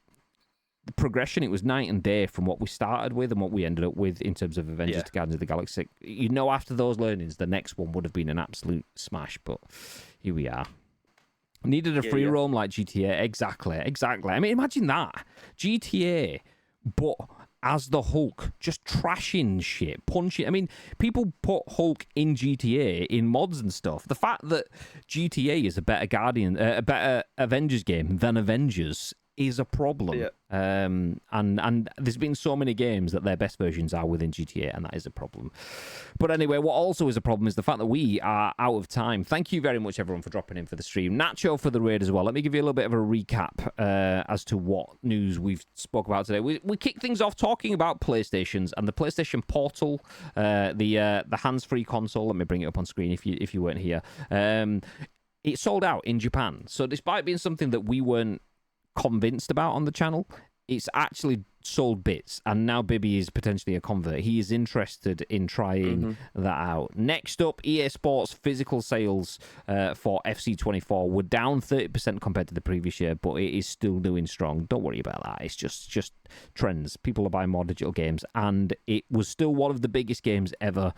Speaker 1: the progression, it was night and day from what we started with and what we ended up with in terms of Avengers to Guardians of the Galaxy. You know, after those learnings, the next one would have been an absolute smash, but here we are. Needed a free roam like GTA. Exactly. I mean, imagine that. GTA, but as the Hulk, just trashing shit, punching. I mean, people put Hulk in GTA in mods and stuff. The fact that GTA is a better Avengers game than Avengers is a problem. And there's been so many games that their best versions are within GTA, and that is a problem. But anyway, what also is a problem is the fact that we are out of time. Thank you very much, everyone, for dropping in for the stream. Nacho for the raid as well. Let me give you a little bit of a recap as to what news we've spoke about today. We kicked things off talking about PlayStations and the PlayStation Portal, the hands-free console. Let me bring it up on screen if you weren't here. It sold out in Japan. So despite being something that we weren't convinced about on the channel, it's actually sold bits, and now Bibby is potentially a convert. He is interested in trying that out. Next up, EA Sports physical sales for FC24 were down 30% compared to the previous year, but it is still doing strong. Don't worry about that. It's just trends. People are buying more digital games, and it was still one of the biggest games ever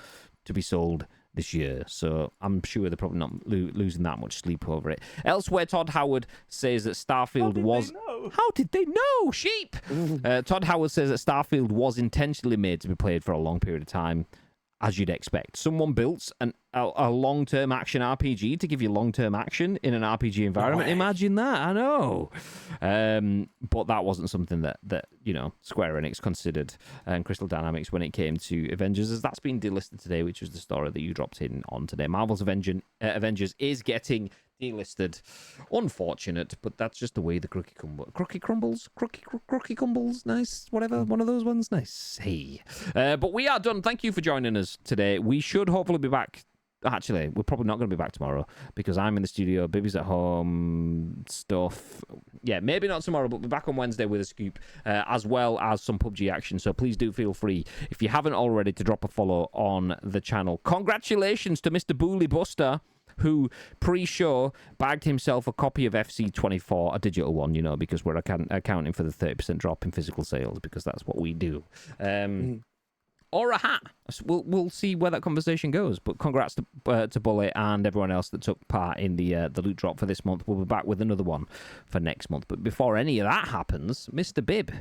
Speaker 1: to be sold this year, so I'm sure they're probably not losing that much sleep over it. Elsewhere, Todd Howard says that Starfield was... How did they know? Sheep! Todd Howard says that Starfield was intentionally made to be played for a long period of time, as you'd expect. Someone built a long-term action RPG to give you long-term action in an RPG environment. No, imagine that, I know. But that wasn't something that Square Enix considered, and Crystal Dynamics, when it came to Avengers, as that's been delisted today, which was the story that you dropped in on today. Marvel's Avengers is getting delisted. Unfortunate, but that's just the way the cookie crumbles. Nice, whatever, one of those ones. Nice. Hey, but we are done. Thank you for joining us today. We should hopefully be back. Actually, we're probably not going to be back tomorrow because I'm in the studio, Bibby's at home, stuff. Yeah, maybe not tomorrow, but we'll be back on Wednesday with a scoop, as well as some PUBG action. So please do feel free, if you haven't already, to drop a follow on the channel. Congratulations to Mr. Booley Buster, who pre-show bagged himself a copy of FC24, a digital one, because we're accounting for the 30% drop in physical sales, because that's what we do. Or a hat. We'll see where that conversation goes. But congrats to Bullet and everyone else that took part in the loot drop for this month. We'll be back with another one for next month. But before any of that happens, Mr. Bib.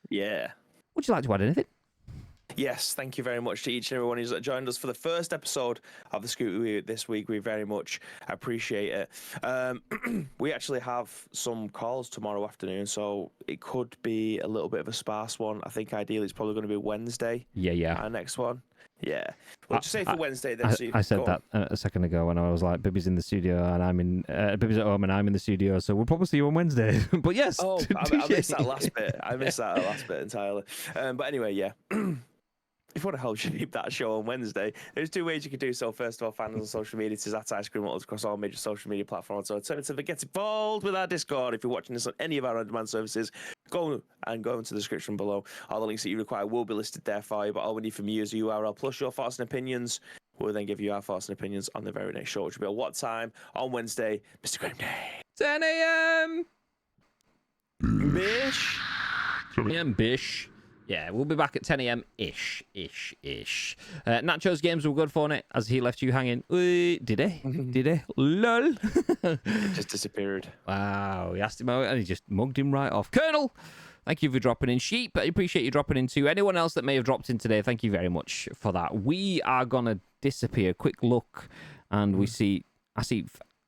Speaker 2: Yeah.
Speaker 1: Would you like to add anything?
Speaker 2: Yes, thank you very much to each and everyone who's joined us for the first episode of the Scoot this week. We very much appreciate it. We actually have some calls tomorrow afternoon, so it could be a little bit of a sparse one. I think ideally it's probably going to be Wednesday. Yeah. Our next one. Yeah. Well, just say for Wednesday then.
Speaker 1: I said that a second ago when I was like, Bibby's in the studio and I'm in, Bibby's at home and I'm in the studio, so we'll probably see you on Wednesday. But yes.
Speaker 2: Oh, I missed that last bit. I missed that last bit entirely. But anyway, yeah. If you want to help shape that show on Wednesday, there's two ways you can do so. First of all, find us on social media. It's at Ice Cream Models across all major social media platforms. So alternatively, get involved with our Discord. If you're watching this on any of our on-demand services, go into the description below. All the links that you require will be listed there for you, but all we need from you is a URL plus your thoughts and opinions. We'll then give you our thoughts and opinions on the very next show, which will be at what time on Wednesday, Mr. Graham Day?
Speaker 1: 10 a.m.
Speaker 2: Bish.
Speaker 1: 10 a.m. bish. Yeah, we'll be back at 10 a.m. ish. Nacho's games were good fun, it as he left you hanging. Did he? Did he? Lol.
Speaker 2: It just disappeared.
Speaker 1: Wow. He asked him out and he just mugged him right off. Colonel, thank you for dropping in. Sheep, I appreciate you dropping in too. Anyone else that may have dropped in today, thank you very much for that. We are going to disappear. Quick look, and I see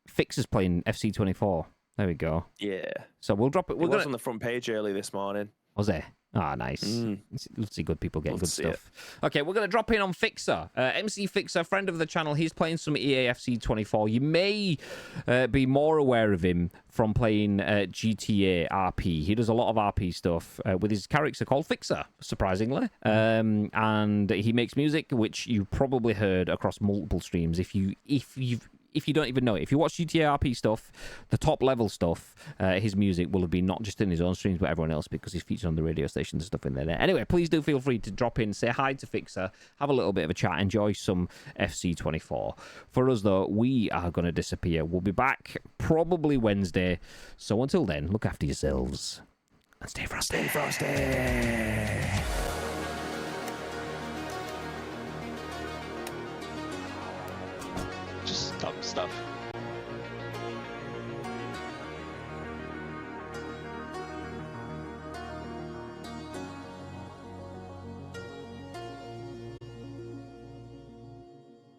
Speaker 1: Fixer's playing FC24. There we go.
Speaker 2: Yeah.
Speaker 1: So we'll drop it.
Speaker 2: It was on the front page early this morning.
Speaker 1: Was there? Ah, nice. Love to see good people getting good stuff. Okay, we're going to drop in on Fixer. MC Fixer, friend of the channel. He's playing some EAFC 24. You may be more aware of him from playing GTA RP. He does a lot of RP stuff with his character called Fixer, surprisingly. And he makes music, which you probably heard across multiple streams. If you don't even know it, if you watch GTA RP stuff, the top level stuff, his music will have been not just in his own streams, but everyone else, because he's featured on the radio stations and stuff in there. Anyway, please do feel free to drop in, say hi to Fixer, have a little bit of a chat, enjoy some FC24. For us, though, we are going to disappear. We'll be back probably Wednesday. So until then, look after yourselves and stay frosty. Stay frosty.
Speaker 3: Just dumb stuff.